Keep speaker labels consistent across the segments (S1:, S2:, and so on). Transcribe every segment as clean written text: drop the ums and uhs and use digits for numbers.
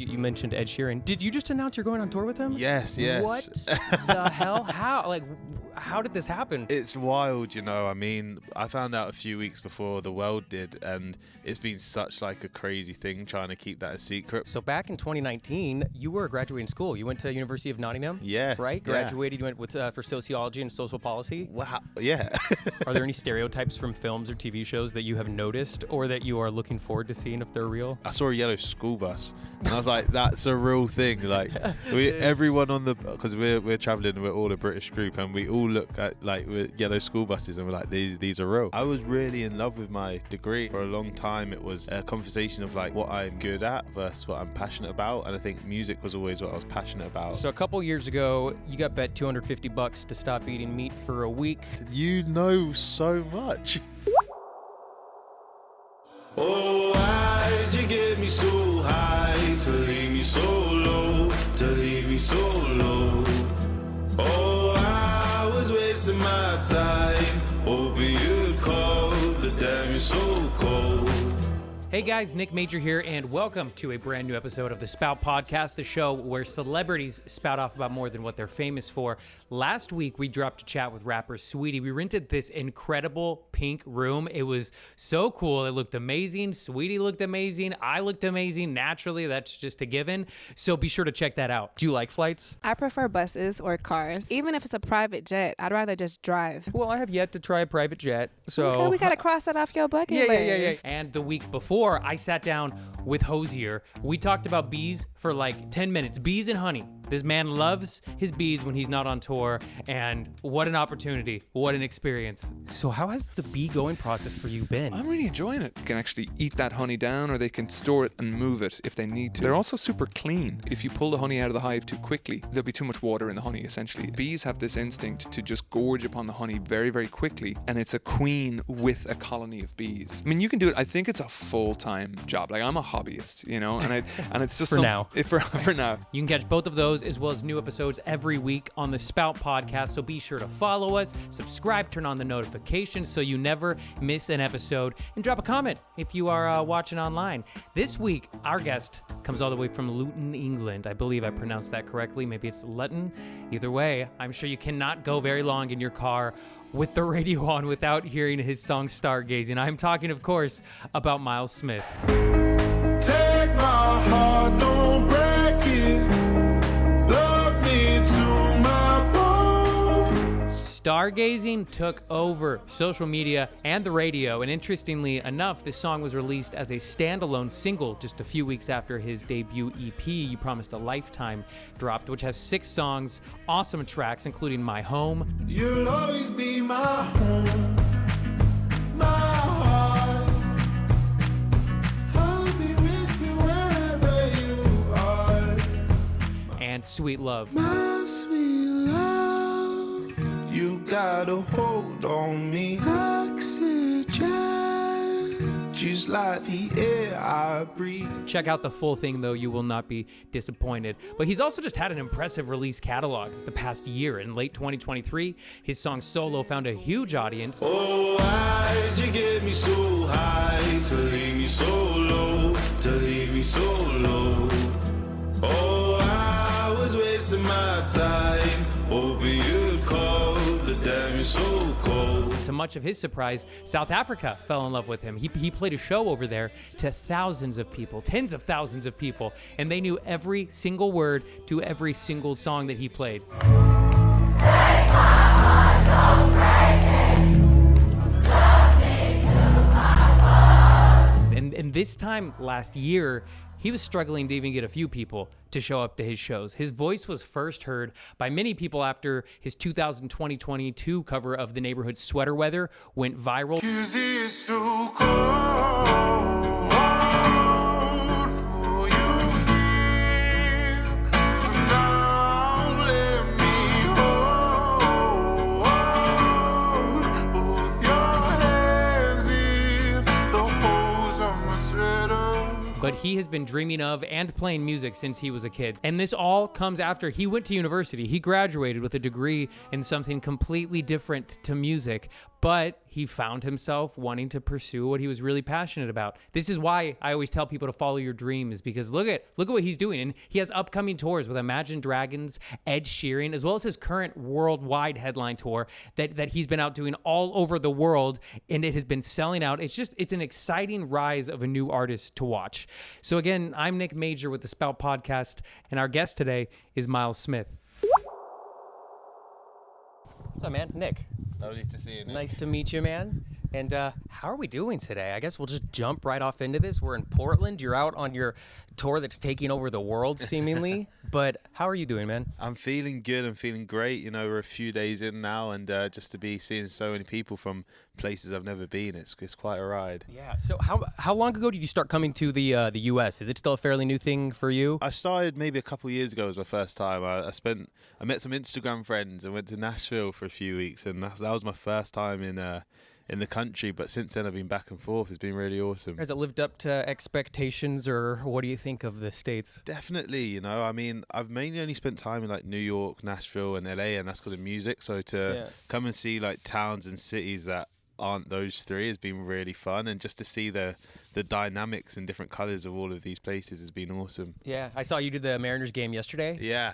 S1: You mentioned Ed Sheeran. Did you just announce you're going on tour with him?
S2: Yes.
S1: What the hell? How did this happen?
S2: It's wild, I mean, I found out a few weeks before the world did, and it's been such like a crazy thing trying to keep that a secret.
S1: So back in 2019, you were graduating school. You went to University of Nottingham?
S2: Yeah.
S1: Right?
S2: Yeah.
S1: Graduated, you went with for sociology and social policy?
S2: Wow. Yeah.
S1: Are there any stereotypes from films or TV shows that you have noticed or that you are looking forward to seeing if they're real?
S2: I saw a yellow school bus, and I was like, that's a real thing. Like, everyone on because we're traveling, we're all a British group, and we all look at like with yellow school buses, and we're like, these are real. I was really in love with my degree. For a long time, it was a conversation of like what I'm good at versus what I'm passionate about, and I think music was always what I was passionate about.
S1: So a couple years ago, you got bet $250 to stop eating meat for a week.
S2: You know so much.
S3: Oh, why'd you get me so high to leave me so low, to leave me so low? Oh, I was wasting my time, hoping you'd call, but damn, you're so cold.
S4: Hey guys, Nick Major here, and welcome to a brand new episode of the Spout Podcast, the show where celebrities spout off about more than what they're famous for. Last week, we dropped a chat with rapper Saweetie. We rented this incredible pink room. It was so cool. It looked amazing. Saweetie looked amazing. I looked amazing. Naturally, that's just a given. So be sure to check that out.
S1: Do you like flights?
S5: I prefer buses or cars. Even if it's a private jet, I'd rather just drive.
S1: Well, I have yet to try a private jet, so...
S5: Okay, we got to cross that off your bucket list.
S1: Yeah.
S4: And the week before, I sat down with Hosier. We talked about bees for like 10 minutes. Bees and honey. This man loves his bees when he's not on tour, and what an opportunity. What an experience.
S1: So how has the bee going process for you been?
S6: I'm really enjoying it. You can actually eat that honey down, or they can store it and move it if they need to. They're also super clean. If you pull the honey out of the hive too quickly, there'll be too much water in the honey, essentially. Bees have this instinct to just gorge upon the honey very, very quickly, and it's a queen with a colony of bees. I mean, you can do it. I think it's a full-time job. Like, I'm a hobbyist, and it's just
S1: For now.
S6: For now.
S4: You can catch both of those as well as new episodes every week on the Spout Podcast, so be sure to follow us, subscribe, turn on the notifications so you never miss an episode, and drop a comment if you are watching online. This week, our guest comes all the way from Luton, England. I believe I pronounced that correctly. Maybe it's Luton. Either way, I'm sure you cannot go very long in your car with the radio on without hearing his song Stargazing. I'm talking, of course, about Myles Smith.
S3: Take my heart, don't break it. Love me to my bones.
S4: Stargazing took over social media and the radio, and interestingly enough, this song was released as a standalone single just a few weeks after his debut EP, You Promised a Lifetime, dropped, which has 6 songs, awesome tracks, including My Home.
S3: You'll always be my home, my heart. I'll be with you wherever you are.
S4: And Sweet Love.
S3: My sweet love, you got a hold on me. Oxygen, just like the air I breathe.
S4: Check out the full thing, though. You will not be disappointed. But he's also just had an impressive release catalog the past year. In late 2023, his song Solo found a huge audience.
S3: Oh, why'd you get me so high to leave me so low, to leave me so low? Oh, I was wasting my time, hoping you'd call, but damn, you're so cold.
S4: To much of his surprise, South Africa fell in love with him. He played a show over there to thousands of people, tens of thousands of people, and they knew every single word to every single song that he played.
S7: Take my heart, don't break it. Love me to my bones.
S4: And this time last year, he was struggling to even get a few people to show up to his shows. His voice was first heard by many people after his 2020-22 cover of The Neighborhood Sweater Weather went viral.
S3: 'Cause it's too cold for you here, so now let me hold both your hands in the holes of my sweater.
S4: But he has been dreaming of and playing music since he was a kid. And this all comes after he went to university. He graduated with a degree in something completely different to music. but he found himself wanting to pursue what he was really passionate about. This is why I always tell people to follow your dreams, because look at what he's doing. And he has upcoming tours with Imagine Dragons, Ed Sheeran, as well as his current worldwide headline tour that he's been out doing all over the world, and it has been selling out. It's an exciting rise of a new artist to watch. So again, I'm Nick Major with the Spout Podcast, and our guest today is Myles Smith. What's up, man? Nick.
S2: Lovely to see you, Nick.
S4: Nice to meet you, man. And how are we doing today? I guess we'll just jump right off into this. We're in Portland. You're out on your tour that's taking over the world, seemingly. But how are you doing, man?
S2: I'm feeling good. I'm feeling great. You know, we're a few days in now, and just to be seeing so many people from places I've never been, it's quite a ride.
S4: Yeah. So how long ago did you start coming to the U.S.? Is it still a fairly new thing for you?
S2: I started maybe a couple of years ago. Was my first time. I met some Instagram friends and went to Nashville for a few weeks, and that was my first time in the country. But since then, I've been back and forth. It's been really awesome.
S4: Has it lived up to expectations, or what do you think of the States?
S2: Definitely. You know, I mean, I've mainly only spent time in like New York, Nashville, and LA, and that's because of music. So to come and see like towns and cities that aren't those three has been really fun, and just to see the dynamics and different colors of all of these places has been awesome.
S4: Yeah, I saw you did the Mariners game yesterday.
S2: Yeah.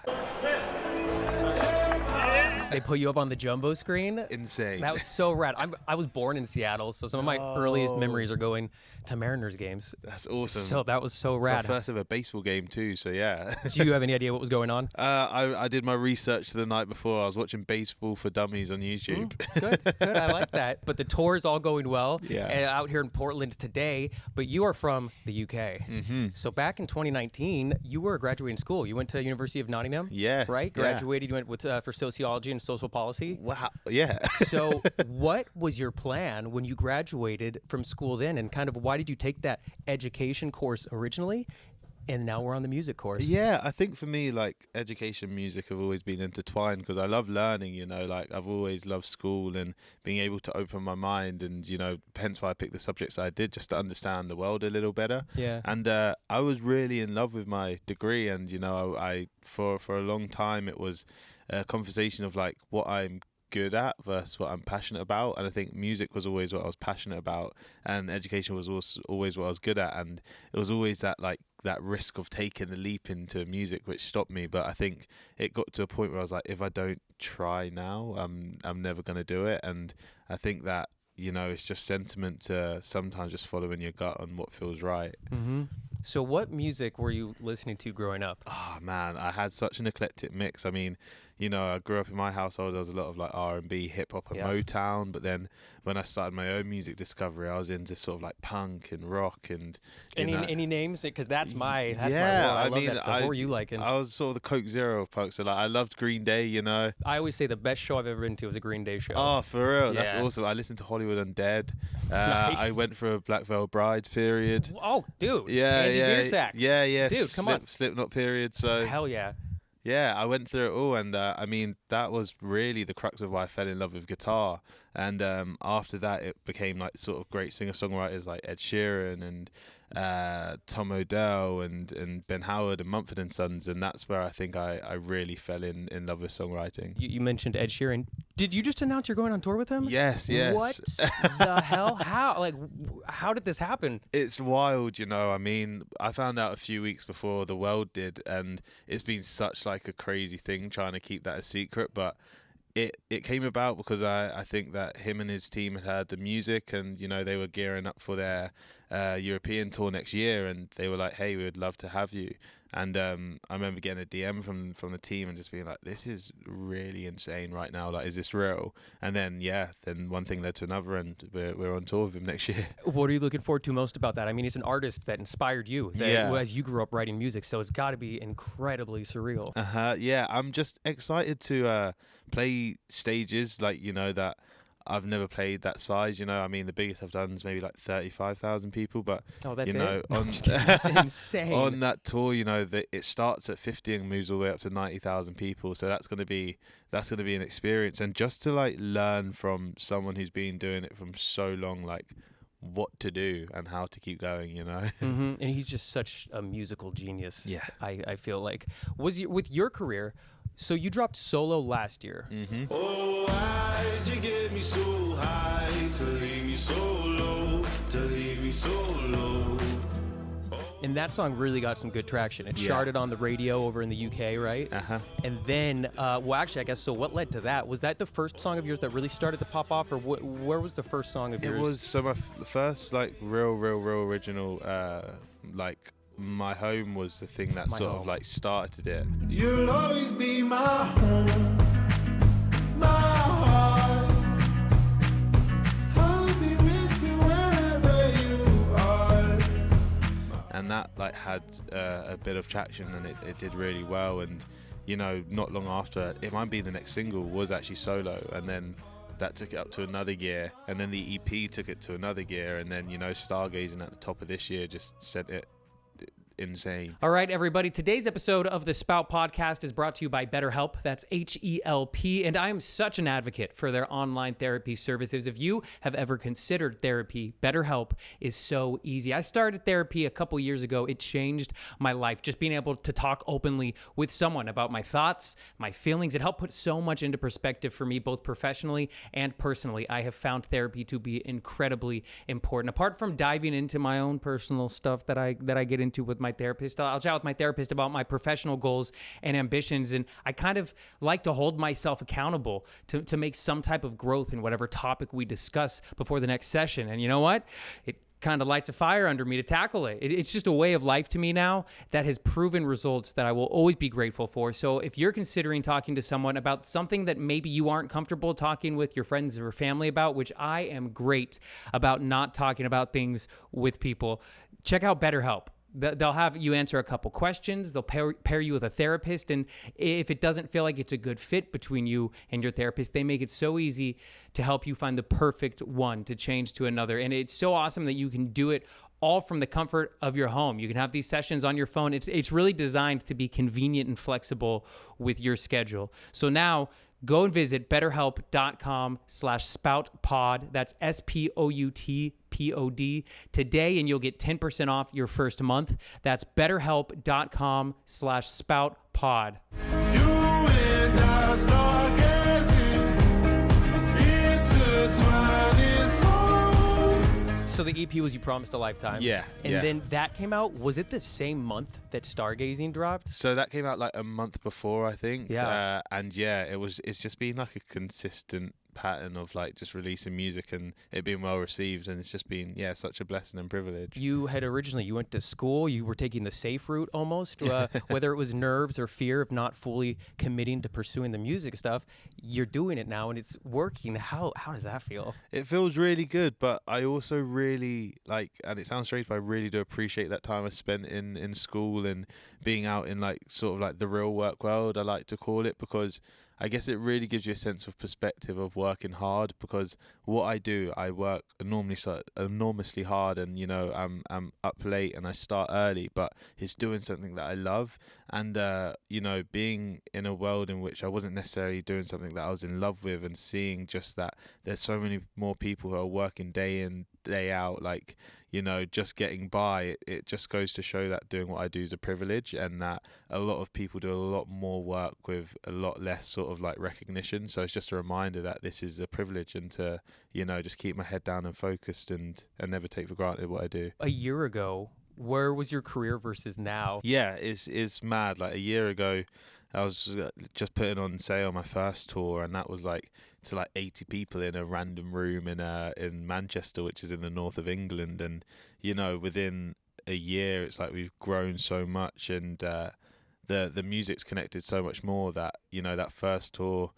S4: They put you up on the jumbo screen.
S2: Insane.
S4: That was so rad. I was born in Seattle, so some of my earliest memories are going to Mariners games.
S2: That's awesome.
S4: So that was so rad.
S2: My first ever baseball game too, so yeah.
S4: Did you have any idea what was going on?
S2: I did my research the night before. I was watching Baseball for Dummies on YouTube.
S4: Good. I like that. But the tour is all going well.
S2: Yeah.
S4: Out here in Portland today, but you are from the UK.
S2: Mm-hmm.
S4: So back in 2019, you were graduating school. You went to University of Nottingham.
S2: Yeah.
S4: Right?
S2: Yeah.
S4: Graduated. You went with for sociology and social policy.
S2: Wow. Yeah.
S4: So what was your plan when you graduated from school then, and kind of why did you take that education course originally, and now we're on the music course?
S2: Yeah, I think for me, like, education and music have always been intertwined because I love learning, you know, like I've always loved school and being able to open my mind, and, you know, hence why I picked the subjects I did, just to understand the world a little better.
S4: Yeah.
S2: And I was really in love with my degree, and, you know, I for a long time it was a conversation of like what I'm good at versus what I'm passionate about, and I think music was always what I was passionate about, and education was also always what I was good at, and it was always that risk of taking the leap into music which stopped me. But I think it got to a point where I was like, if I don't try now, I'm never going to do it. And I think that, you know, it's just sentiment to sometimes just following your gut on what feels right.
S4: Mm-hmm. So what music were you listening to growing up?
S2: Oh man, I had such an eclectic mix. I mean, you know, I grew up in my household, there was a lot of like R&B, hip hop and Motown, but then when I started my own music discovery, I was into sort of like punk and rock and
S4: any names, because that's my world.
S2: I
S4: love
S2: mean,
S4: that stuff. What were you liking?
S2: I was sort of the Coke Zero of punk, so like I loved Green Day, you know.
S4: I always say the best show I've ever been to was a Green Day show.
S2: Oh, for real?
S4: Yeah.
S2: That's awesome. I listened to Hollywood Undead.
S4: Nice.
S2: I went for a Black Veil Brides period.
S4: Oh, dude.
S2: Yeah,
S4: Andy Biersack.
S2: Yeah.
S4: Dude, come on.
S2: Slipknot period. So
S4: Hell yeah.
S2: yeah, I went through it all, and I mean, that was really the crux of why I fell in love with guitar. And after that, it became like sort of great singer-songwriters like Ed Sheeran and Tom Odell and Ben Howard and Mumford & Sons, and that's where I think I really fell in love with songwriting.
S4: You mentioned Ed Sheeran. Did you just announce you're going on tour with him?
S2: Yes.
S4: What the hell? How did this happen?
S2: It's wild, you know. I mean, I found out a few weeks before the world did, and it's been such like a crazy thing trying to keep that a secret, but it came about because I think that him and his team had heard the music, and, you know, they were gearing up for their European tour next year, and they were like, hey, we would love to have you. And I remember getting a DM from the team and just being like, this is really insane right now. Like, is this real? And then, then one thing led to another, and we're on tour with him next year.
S4: What are you looking forward to most about that? I mean, he's an artist that inspired you as you grew up writing music, so it's got to be incredibly surreal.
S2: Yeah, I'm just excited to play stages, like, you know, that I've never played that size, you know. I mean, the biggest I've done is maybe like 35,000 people, but
S4: that's
S2: you know,
S4: it? That's insane.
S2: On that tour, you know, it starts at 50 and moves all the way up to 90,000 people. So that's gonna be an experience, and just to like learn from someone who's been doing it from so long, like what to do and how to keep going, you know.
S4: Mm-hmm. And he's just such a musical genius.
S2: Yeah,
S4: I feel like with your career.
S1: So you dropped solo last year.
S2: Mm-hmm.
S3: Oh, why'd you get me so high to leave me so low, to leave me so low?
S1: And that song really got some good traction. It
S2: Yeah.
S1: charted on the radio over in the UK, right?
S2: Uh-huh.
S1: And then, well, actually, I guess, so what led to that? Was that the first song of yours that really started to pop off, or where was the first song of yours?
S2: It was so the first like real original like My Home was the thing that
S1: My
S2: sort
S1: Home.
S2: of like started it.
S3: You'll always be my home, my heart. I'll be with you wherever you are.
S2: And that like had a bit of traction, and it did really well. And you know, not long after, it might be the next single was actually solo, and then that took it up to another gear, and then the EP took it to another gear, and then, you know, Stargazing at the top of this year just sent it insane.
S4: All right, everybody. Today's episode of the Spout Podcast is brought to you by BetterHelp. That's HELP. And I am such an advocate for their online therapy services. If you have ever considered therapy, BetterHelp is so easy. I started therapy a couple years ago. It changed my life. Just being able to talk openly with someone about my thoughts, my feelings, it helped put so much into perspective for me, both professionally and personally. I have found therapy to be incredibly important. Apart from diving into my own personal stuff that I get into with my therapist, I'll chat with my therapist about my professional goals and ambitions, and I kind of like to hold myself accountable to make some type of growth in whatever topic we discuss before the next session. And you know what? It kind of lights a fire under me to tackle it. It's just a way of life to me now that has proven results that I will always be grateful for. So if you're considering talking to someone about something that maybe you aren't comfortable talking with your friends or family about, which I am great about not talking about things with people, check out BetterHelp. They'll have you answer a couple questions. They'll pair you with a therapist. And if it doesn't feel like it's a good fit between you and your therapist, they make it so easy to help you find the perfect one to change to another. And it's so awesome that you can do it all from the comfort of your home. You can have these sessions on your phone. It's really designed to be convenient and flexible with your schedule. So now go and visit betterhelp.com/spoutpod. That's SPOUTPOD today, and you'll get 10% off your first month. That's betterhelp.com/spoutpod.
S3: You and I stargazing, intertwining souls.
S1: So the EP was You Promised a Lifetime.
S2: Yeah,
S1: And
S2: yeah.
S1: then that came out, was it the same month that Stargazing dropped?
S2: So that came out like a month before, I think.
S1: Yeah.
S2: And yeah, it's just been like a consistent pattern of like just releasing music and it being well received, and it's just been such a blessing and privilege.
S1: You went to school, you were taking the safe route almost, whether it was nerves or fear of not fully committing to pursuing the music stuff. You're doing it now and it's working. How does that feel?
S2: It feels really good, but I also really like, and it sounds strange, but I really do appreciate that time I spent in school and being out in like sort of like the real work world, I like to call it, because I guess it really gives you a sense of perspective of working hard, because what I do, I work enormously hard, and you know, I'm up late and I start early, but it's doing something that I love, and you know, being in a world in which I wasn't necessarily doing something that I was in love with, and seeing just that there's so many more people who are working day in, day out, like, you know, just getting by, it just goes to show that doing what I do is a privilege, and that a lot of people do a lot more work with a lot less sort of like recognition. So it's just a reminder that this is a privilege, and to, you know, just keep my head down and focused, and never take for granted what I do.
S1: A year ago, where was your career versus now?
S2: Yeah, it's mad. Like a year ago, I was just putting on sale my first tour, and that was like to like 80 people in a random room in Manchester, which is in the north of England. And you know, within a year, it's like we've grown so much, and the music's connected so much more that, you know, that first tour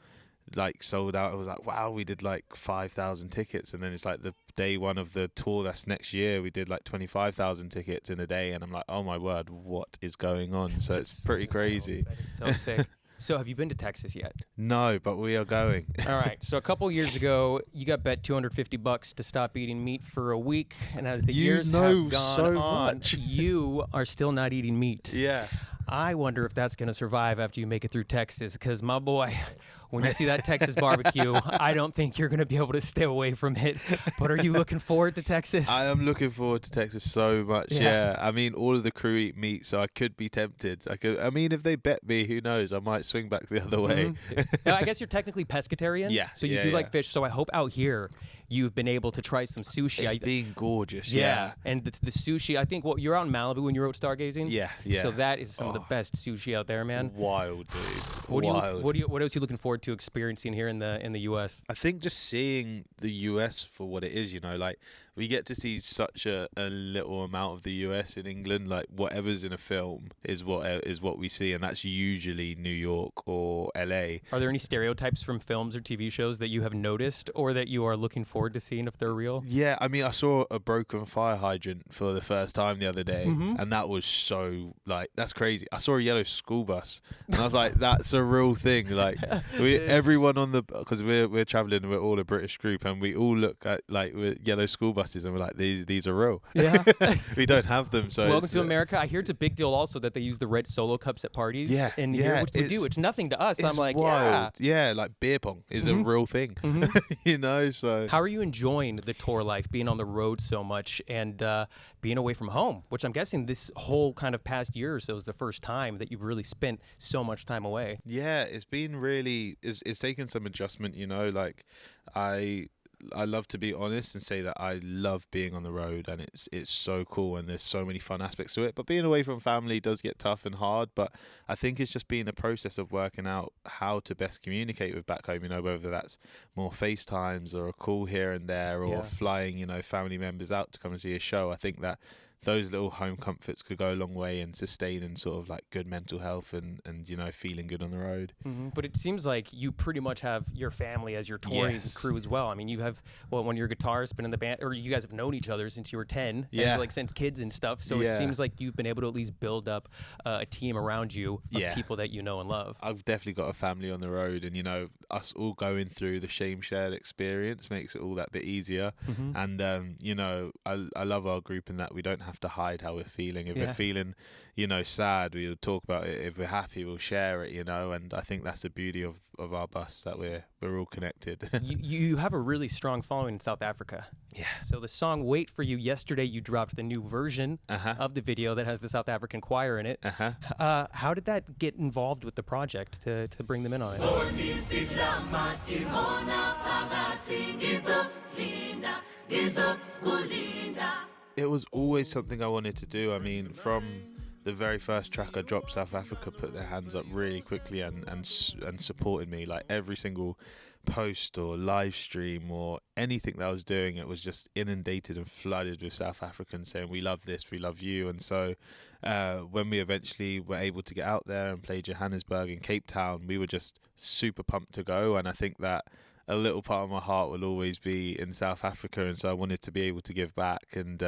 S2: like sold out. I was like, wow, we did like 5,000 tickets, and then it's like the day one of the tour that's next year, we did like 25,000 tickets in a day, and I'm like, oh my word, what is going on? So it's pretty crazy.
S1: That is so sick. So have you been to Texas yet?
S2: No, but we are going.
S1: All right. So a couple years ago, you got bet $250 to stop eating meat for a week, and as the
S2: You
S1: years
S2: know
S1: have gone
S2: so
S1: on,
S2: much.
S1: you are still not eating meat.
S2: Yeah.
S1: I wonder if that's going to survive after you make it through Texas, because my boy, when you see that Texas barbecue, I don't think you're going to be able to stay away from it. But are you looking forward to Texas?
S2: I am looking forward to Texas so much. Yeah. I mean, all of the crew eat meat, so I could be tempted. I mean, if they bet me, who knows? I might swing back the other way.
S1: Now, I guess you're technically pescatarian.
S2: Yeah.
S1: So you do like fish. So I hope out here you've been able to try some sushi.
S2: It's been gorgeous.
S1: Yeah. And the sushi, I think, you're out in Malibu when you were out stargazing?
S2: Yeah.
S1: So that is some of the best sushi out there, man.
S2: Wild, dude.
S1: What else are you looking forward to experiencing here in the US?
S2: I think just seeing the US for what it is, like we get to see such a little amount of the US in England. Like whatever's in a film is what we see, and that's usually New York or LA.
S1: Are there any stereotypes from films or TV shows that you have noticed or that you are looking forward to seeing if they're real?
S2: Yeah, I mean, I saw a broken fire hydrant for the first time the other day, and that was so, that's crazy. I saw a yellow school bus, and I was like, that's a real thing. Like, everyone on because we're traveling, we're all a British group, and we all look at, yellow school buses, and we're like, these are real. Yeah. We don't have them, so
S1: welcome to America. I hear it's a big deal also that they use the red Solo cups at parties.
S2: Yeah,
S1: and here, which we do. It's nothing to us. I'm like,
S2: wild. Yeah, like beer pong is a real thing. So
S1: how are you enjoying the tour life, being on the road so much and being away from home, which I'm guessing this whole kind of past year or so is the first time that you've really spent so much time away?
S2: Yeah, it's been really, it's taken some adjustment, I love to be honest and say that I love being on the road, and it's so cool, and there's so many fun aspects to it. But being away from family does get tough and hard. But I think it's just been a process of working out how to best communicate with back home. Whether that's more FaceTimes or a call here and there, or flying, family members out to come and see a show. I think that those little home comforts could go a long way in sustaining sort of like good mental health and feeling good on the road.
S1: But it seems like you pretty much have your family as your touring crew as well. I mean, you have one of your guitarists been in the band, or you guys have known each other since you were 10, and, since kids and stuff. So it seems like you've been able to at least build up a team around you of people that you know and love.
S2: I've definitely got a family on the road, and us all going through the shame shared experience makes it all that bit easier. And I love our group in that we don't have to hide how we're feeling. If we're feeling sad, we'll talk about it. If we're happy, we'll share it, and I think that's the beauty of our bus, that we're all connected.
S1: you have a really strong following in South Africa. Yeah. So the song Wait For You, yesterday you dropped the new version of the video that has the South African choir in it. How did that get involved with the project to bring them in on it?
S2: It was always something I wanted to do. I mean, from the very first track I dropped, South Africa put their hands up really quickly and supported me. Like every single post or live stream or anything that I was doing, it was just inundated and flooded with South Africans saying, we love this, we love you. And so when we eventually were able to get out there and play Johannesburg and Cape Town, we were just super pumped to go. And I think that a little part of my heart will always be in South Africa, and so I wanted to be able to give back and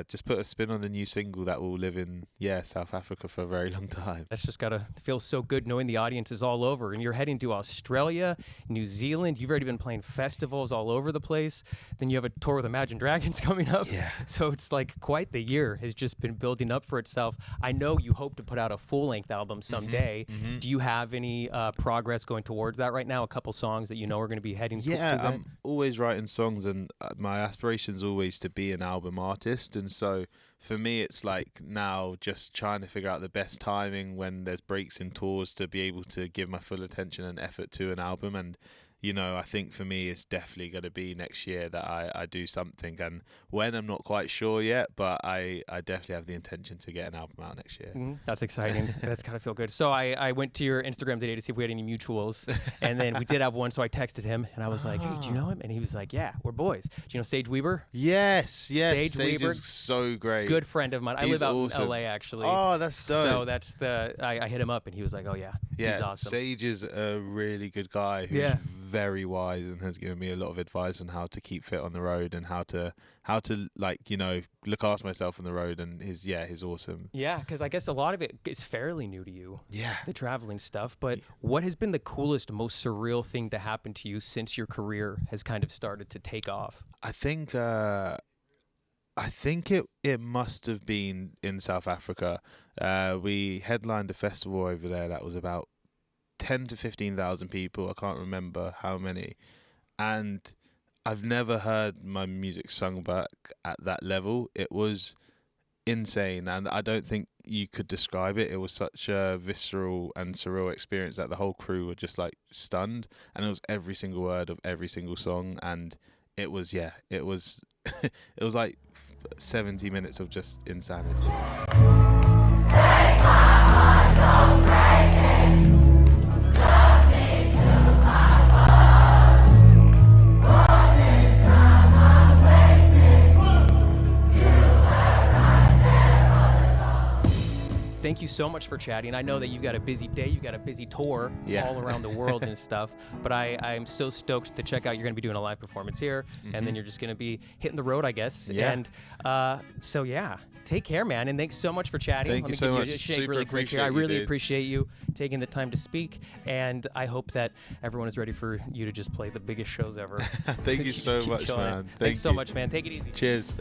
S2: just put a spin on the new single that will live in South Africa for a very long time.
S1: That's just gotta feel so good knowing the audience is all over, and you're heading to Australia, New Zealand. You've already been playing festivals all over the place. Then you have a tour with Imagine Dragons coming up. So it's like quite the year has just been building up for itself. I know you hope to put out a full-length album someday. Do you have any progress going towards that right now? A couple songs that you know are going to be heading to that?
S2: I'm always writing songs, and my aspiration is always to be an album artist. And so for me, it's like now just trying to figure out the best timing when there's breaks in tours to be able to give my full attention and effort to an album. And I think for me, it's definitely going to be next year that I do something. And when, I'm not quite sure yet, but I definitely have the intention to get an album out next year.
S1: That's exciting. That's got to feel good. So I went to your Instagram today to see if we had any mutuals. And then we did have one. So I texted him and I was like, hey, do you know him? And he was like, yeah, we're boys. Do you know Sage Weber?
S2: Yes.
S1: Sage Weber
S2: is so great.
S1: Good friend of mine. I live out in LA, actually.
S2: Oh, that's dope.
S1: So that's I hit him up and he was like, oh, yeah. He's awesome.
S2: Sage is a really good guy who's very wise and has given me a lot of advice on how to keep fit on the road and how to look after myself on the road. And he's awesome. Yeah,
S1: because I guess a lot of it is fairly new to you.
S2: Yeah,
S1: the traveling stuff. But what has been the coolest, most surreal thing to happen to you since your career has kind of started to take off?
S2: I think I think it must have been in South Africa. We headlined a festival over there that was about 10 to 15,000 people. I can't remember how many. And I've never heard my music sung back at that level. It was insane, and I don't think you could describe it. It was such a visceral and surreal experience that the whole crew were just like stunned, and it was every single word of every single song, and it was it was like 70 minutes of just insanity.
S7: Take my heart, don't break it. Look into my heart. All this time I wasted. You were right there all along.
S1: Thank you so much for chatting. I know that you've got a busy day, you've got a busy tour all around the world and stuff, but I'm so stoked to check out. You're going to be doing a live performance here, and then you're just going to be hitting the road, I guess.
S2: Yeah.
S1: And so, take care, man, and thanks so much for chatting.
S2: Thank you so much.
S1: Let me give you a shake
S2: Super
S1: really quick here. I
S2: appreciate you,
S1: really
S2: dude.
S1: appreciate you taking the time to speak, and I hope that everyone is ready for you to just play the biggest shows ever.
S2: Thank you
S1: Just
S2: so
S1: keep
S2: much,
S1: killing it.
S2: man.
S1: Thanks so
S2: you.
S1: much, man. Take it easy.
S2: Cheers.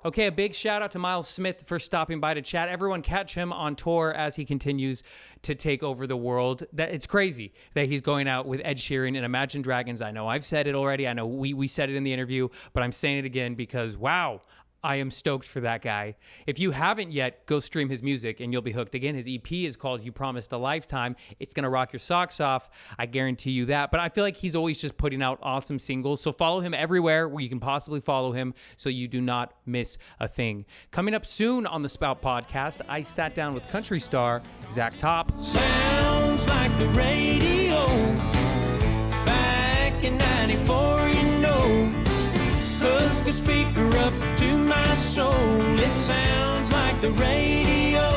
S4: Okay, a big shout out to Myles Smith for stopping by to chat. Everyone catch him on tour as he continues to take over the world. It's crazy that he's going out with Ed Sheeran and Imagine Dragons. I know I've said it already. I know we said it in the interview, but I'm saying it again because, wow, I am stoked for that guy. If you haven't yet, go stream his music and you'll be hooked. Again, his EP is called You Promised a Lifetime. It's going to rock your socks off. I guarantee you that. But I feel like he's always just putting out awesome singles. So follow him everywhere where you can possibly follow him so you do not miss a thing. Coming up soon on the Spout Podcast, I sat down with country star Zach Top.
S3: Sounds like the radio back in 94, you know. Hook a speaker up to my soul. It sounds like the radio.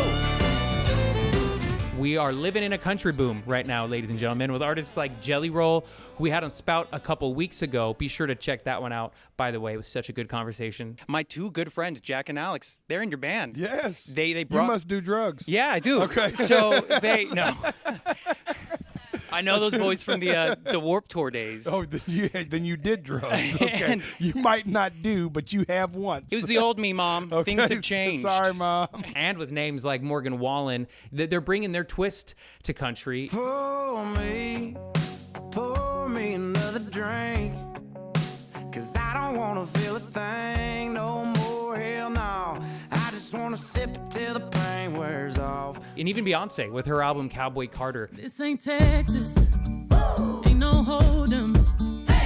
S4: We are living in a country boom right now, ladies and gentlemen, with artists like Jelly Roll, who we had on Spout a couple weeks ago. Be sure to check that one out. By the way, it was such a good conversation. My two good friends, Jack and Alex, they're in your band.
S8: Yes.
S4: They brought...
S8: You must do drugs.
S4: Yeah, I do.
S8: Okay.
S4: So no. I know those boys from the Warped Tour days.
S8: Oh, then you did drugs. Okay.
S4: And-
S8: you might not do, but you have once.
S4: It was the old me, Mom.
S8: Okay.
S4: Things have changed.
S8: Sorry, Mom.
S4: And with names like Morgan Wallen, they're bringing their twist to country.
S3: Pour me another drink. 'Cause I don't wanna feel a thing no more, hell no. I just wanna sip it till the pain wears off.
S4: And even Beyonce with her album Cowboy Carter.
S9: This ain't Texas. Ain't no hold'em.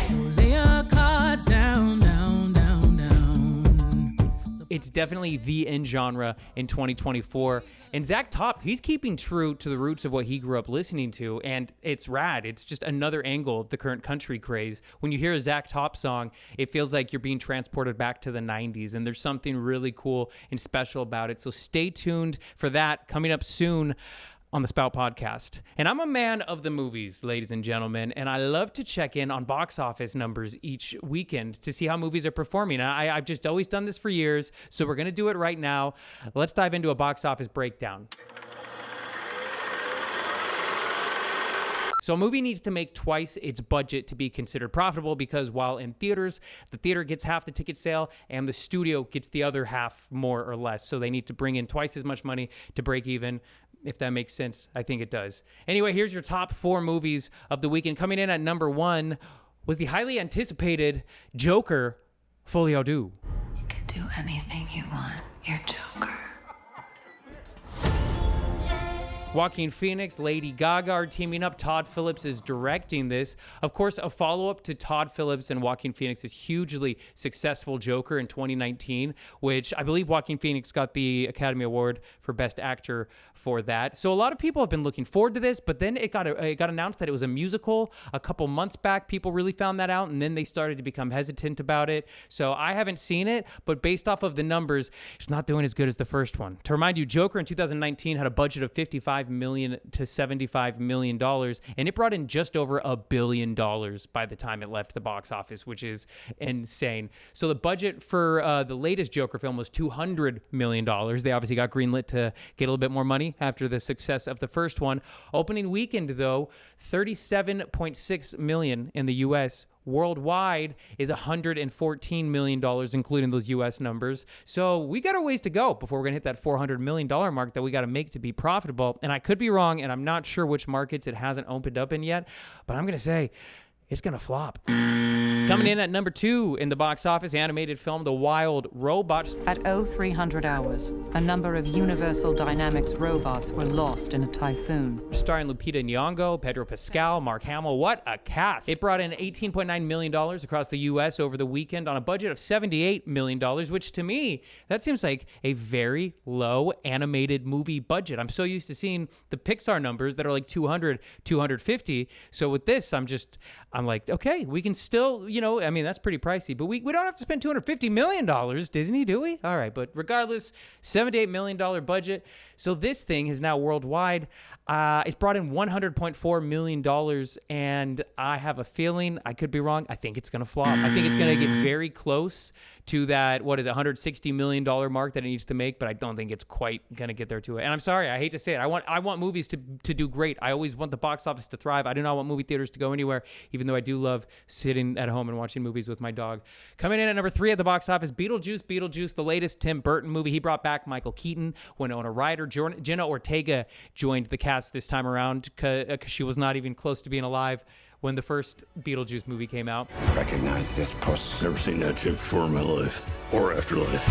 S9: So lay your cards down, down, down, down. So
S4: It's definitely the in genre in 2024. And Zach Top, he's keeping true to the roots of what he grew up listening to, and it's rad. It's just another angle of the current country craze. When you hear a Zach Top song, it feels like you're being transported back to the 90s, and there's something really cool and special about it. So stay tuned for that coming up soon on the Spout Podcast. And I'm a man of the movies, ladies and gentlemen, and I love to check in on box office numbers each weekend to see how movies are performing. I've just always done this for years, so we're going to do it right now. Let's dive into a box office breakdown. So a movie needs to make twice its budget to be considered profitable, because while in theaters, the theater gets half the ticket sale and the studio gets the other half, more or less. So they need to bring in twice as much money to break even. If that makes sense, I think it does. Anyway, here's your top 4 movies of the weekend. Coming in at number 1 was the highly anticipated Joker, Folie à Deux.
S10: You can do anything you want. You're Joker.
S4: Joaquin Phoenix, Lady Gaga are teaming up. Todd Phillips is directing this. Of course, a follow-up to Todd Phillips and Joaquin Phoenix's hugely successful Joker in 2019, which I believe Joaquin Phoenix got the Academy Award for Best Actor for that. So a lot of people have been looking forward to this, but then it got announced that it was a musical a couple months back. People really found that out, and then they started to become hesitant about it. So I haven't seen it, but based off of the numbers, it's not doing as good as the first one. To remind you, Joker in 2019 had a budget of $55 million to $75 million, and it brought in just over $1 billion by the time it left the box office, which is insane. So the budget for the latest Joker film was $200 million. They obviously got greenlit to get a little bit more money after the success of the first one. Opening weekend, though, $37.6 million in the U.S., worldwide is $114 million, including those U.S. numbers. So we got a ways to go before we're going to hit that $400 million mark that we got to make to be profitable. And I could be wrong, and I'm not sure which markets it hasn't opened up in yet, but I'm going to say it's going to flop. Coming in at number 2 in the box office, animated film The Wild Robots.
S10: At 0300 hours, a number of Universal Dynamics robots were lost in a typhoon.
S4: Starring Lupita Nyong'o, Pedro Pascal, Mark Hamill. What a cast. It brought in $18.9 million across the U.S. over the weekend on a budget of $78 million, which to me, that seems like a very low animated movie budget. I'm so used to seeing the Pixar numbers that are like 200, 250. So with this, I'm like, okay, we can still, I mean, that's pretty pricey, but we don't have to spend $250 million, Disney, do we? All right, but regardless, $78 million budget. So this thing is now worldwide. It's brought in $100.4 million, and I have a feeling, I could be wrong, I think it's going to flop. I think it's going to get very close to that, $160 million mark that it needs to make, but I don't think it's quite going to get there to it. And I'm sorry, I hate to say it. I want movies to do great. I always want the box office to thrive. I do not want movie theaters to go anywhere, even though I do love sitting at home and watching movies with my dog. Coming in at number 3 at the box office, Beetlejuice, the latest Tim Burton movie. He brought back Michael Keaton, Winona Ryder, Jenna Ortega joined the cast this time around because she was not even close to being alive when the first Beetlejuice movie came out.
S3: Recognize this puss. Never seen that chick before in my life or afterlife.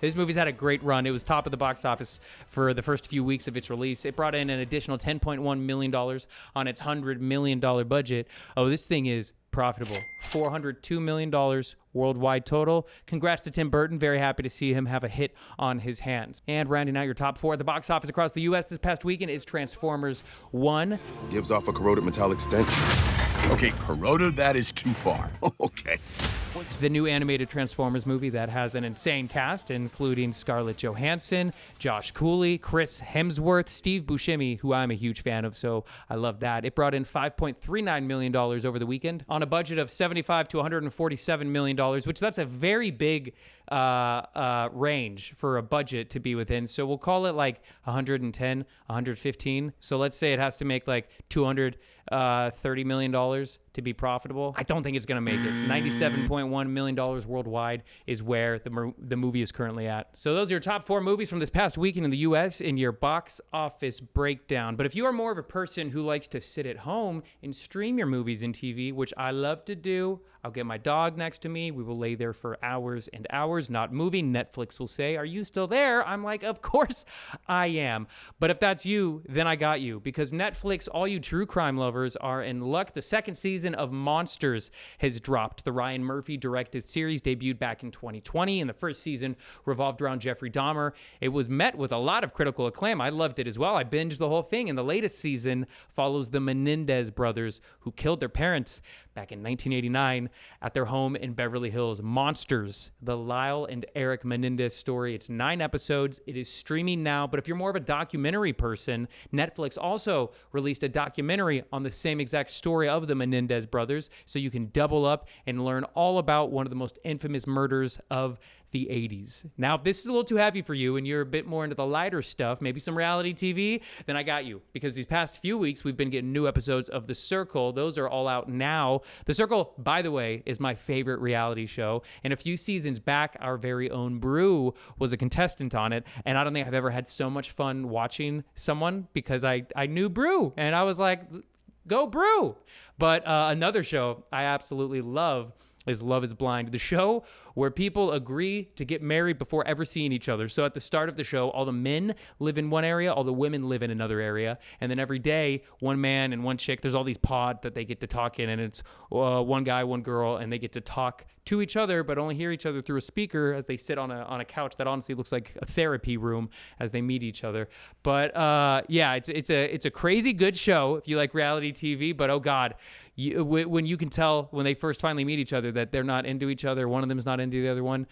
S4: This movie's had a great run. It was top of the box office for the first few weeks of its release. It brought in an additional $10.1 million on its $100 million budget. Oh, this thing is profitable. $402 million worldwide total. Congrats to Tim Burton. Very happy to see him have a hit on his hands. And rounding out your top 4 at the box office across the U.S. this past weekend is Transformers 1.
S3: Gives off a corroded metallic stench. Okay, corroded, that is too far. Okay.
S4: The new animated Transformers movie that has an insane cast, including Scarlett Johansson, Josh Cooley, Chris Hemsworth, Steve Buscemi, who I'm a huge fan of, so I love that. It brought in $5.39 million over the weekend on a budget of $75 to $147 million, which that's a very big range for a budget to be within. So we'll call it like 110, 115. So let's say it has to make like $230 million to be profitable. I don't think it's going to make it. $97.1 million worldwide is where the movie is currently at. So those are your top 4 movies from this past weekend in the U.S. in your box office breakdown. But if you are more of a person who likes to sit at home and stream your movies and TV, which I love to do, I'll get my dog next to me. We will lay there for hours and hours, not moving. Netflix will say, "Are you still there?" I'm like, of course I am. But if that's you, then I got you. Because Netflix, all you true crime lovers are in luck. The second season of Monsters has dropped. The Ryan Murphy-directed series debuted back in 2020, and the first season revolved around Jeffrey Dahmer. It was met with a lot of critical acclaim. I loved it as well. I binged the whole thing, and the latest season follows the Menendez brothers, who killed their parents back in 1989 at their home in Beverly Hills. Monsters, the Lyle and Eric Menendez story. It's 9 episodes. It is streaming now, but if you're more of a documentary person, Netflix also released a documentary on the same exact story of the Menendez brothers, so you can double up and learn all about one of the most infamous murders of the 80s. Now, if this is a little too heavy for you and you're a bit more into the lighter stuff, maybe some reality TV, then I got you. Because these past few weeks, we've been getting new episodes of The Circle. Those are all out now. The Circle, by the way, is my favorite reality show. And a few seasons back, our very own Brew was a contestant on it. And I don't think I've ever had so much fun watching someone because I knew Brew. And I was like, go Brew. But another show I absolutely love is Love is Blind, the show where people agree to get married before ever seeing each other. So at the start of the show, all the men live in one area, all the women live in another area. And then every day, one man and one chick, there's all these pods that they get to talk in. And it's one guy, one girl, and they get to talk to each other, but only hear each other through a speaker as they sit on a couch that honestly looks like a therapy room as they meet each other. But yeah, it's a crazy good show if you like reality TV. But oh God, when you can tell when they first finally meet each other that they're not into each other, one of them is not into the other one.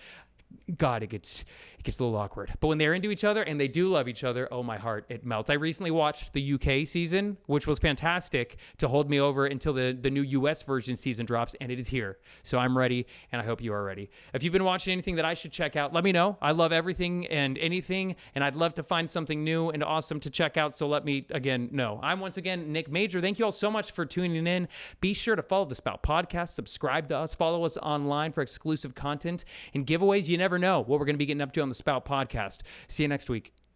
S4: God, it gets gets a little awkward. But when they're into each other and they do love each other, oh, my heart, it melts. I recently watched the UK season, which was fantastic to hold me over until the new US version season drops, and it is here. So I'm ready, and I hope you are ready. If you've been watching anything that I should check out, let me know. I love everything and anything, and I'd love to find something new and awesome to check out, so let me, again, know. I'm once again Nick Major. Thank you all so much for tuning in. Be sure to follow the Spout Podcast, subscribe to us, follow us online for exclusive content and giveaways. You never know what we're going to be getting up to on the Spout Podcast. See you next week.